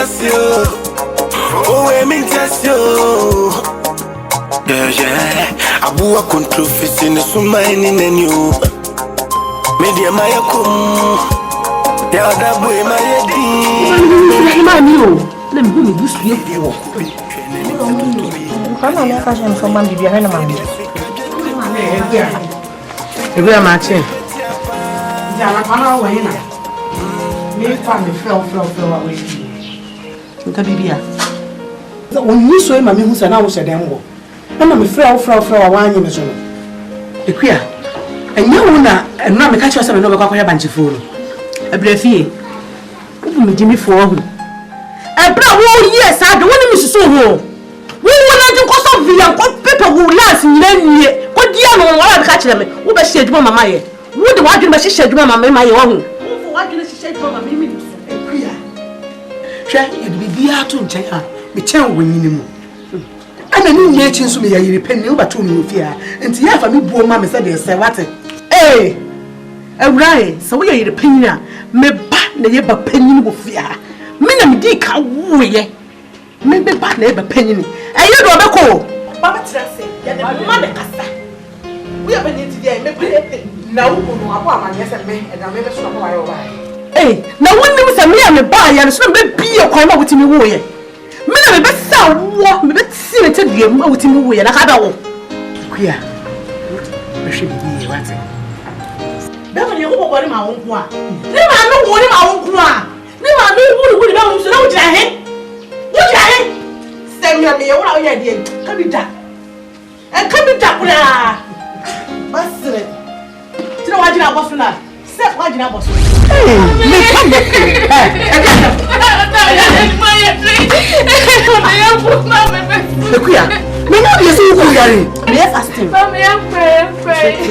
mintasio. Oh, mintasio. Yeah. Abuwa controversy in the sumaini nenu. Media maya kum. Ya Dabo maya di. Let me do you. Come on, I can't from Mammy behind a mammy. You go, Martin. Jana, come away now. Me find the flow away. Tabibia. When you saw Mammy who's an hour said, I'm a flow one in the zone. The queer. And you and not catch us and over a bunch of food. A breathy. Open Jimmy for who? A brown, yes, I don't want to so whole. We will not do cost of Vivien, what people who last in many what dear no one catch them. Who best said Mamma Maya? What do I do? She said, Mamma, my own. What did she say, Mamma? Shall it be dear to China? We tell winning. And I knew nature to me, I repent over 2 million fear, and the other me poor mamma said, say what? Eh, a right, so we are the penny, me bat the yabba penny with fear. Minam dick, how would maybe bat never penny. And you don't know. Papa Tracy, Mother Cassa. We have been in today, maybe now, my yes, and me, and I never saw my own. Eh, now when there was a me and a buy, and some be a crime with me. Mina me besa wo me beti me te die mu awuti mu wo ye na ka da wo kuya me hwe bi wate da ma ne wo bobore ma wo nko a ne ma no wo ne ma wo nko a ne ma no wo ne ba wo so na wo jira he se mi me ye wo na wo ye die ka bi da e ka bi da kula basre tira wa jira boso na se wa jira boso me ka me Ekuya, me no dey see you yari. Me fasting. Mama, I'm praying.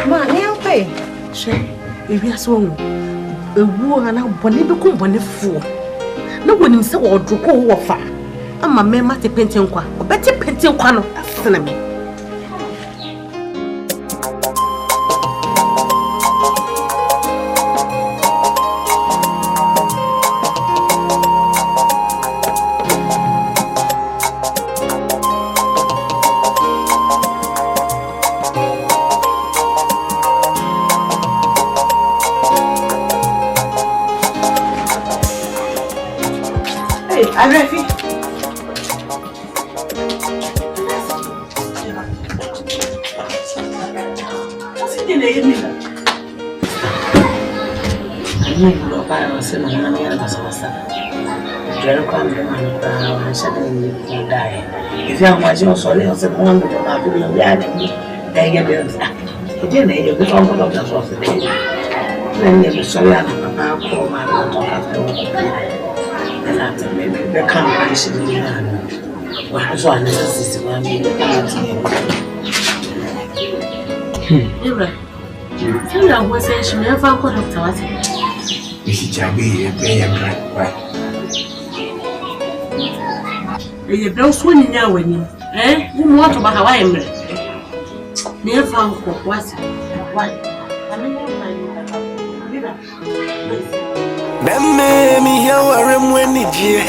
Ma, me am pray. She, ebi aso wo. Ewu ana bone be ko bone fuo. Na wonim se wo droko wo fa. Ama me mate penten kwa. Obete penten kwa no afena me. I'm ready. What's it in the evening? I'm not going to say my money and my sister. Jerry comes and suddenly die. If you are watching so little, so one with my people, we are there. You didn't need to become one of the source of the day. Then you sorry, I'm about to call my daughter after maybe the competition. Well, so I necessity one me. Tell her what says she never got Dr. Watson. Mrs. Jabi, a player, right? You don't swing now when you, eh? You want to buy Hawaii. Never found what's what? Meme mi here warem when ije.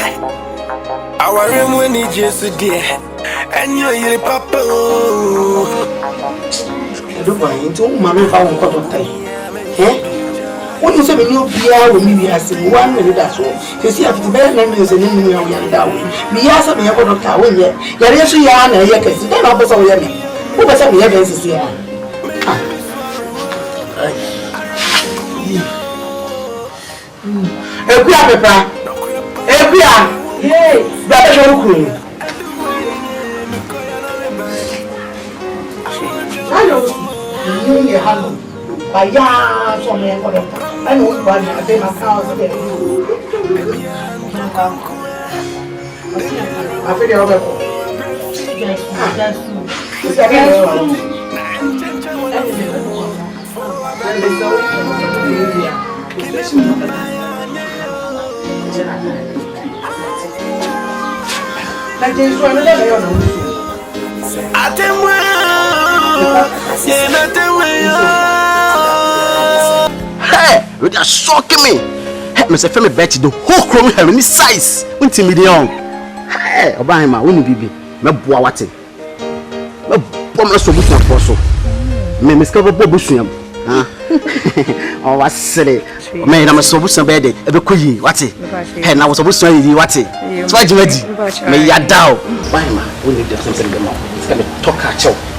Awarem when ije so dear. And you papa. Do buy into mamma found cut of time. Eh? What you say when you be with me as 1 minute that's all. You see after the best name is an enemy of Yanda. We ask me about Doctor Win yet. There is a yarn and yakes. Then I was over me. Who was a mere basis here? Ekuya pepa. Ekuya. Hey, baba joku. Hello. Ni hello. Baya so me ko doctor. Ani o ba ni ade ma ka o se. Afede o be ko. Yes, that's true. Is that Hey! You are shocking me. Hey, Mr. Femi bet the whole chrome have any size. Unti million. Hey, Obama, wouldn't be. Me boa what it. Me bomb so much for so. Me discover Bobusiam. Oh, what's silly. Man, I'm so much better. Every queen, what it. And I was supposed to you what it. So I do it. May ya down. Why, ma? We need to do something more. It's going to talk at you.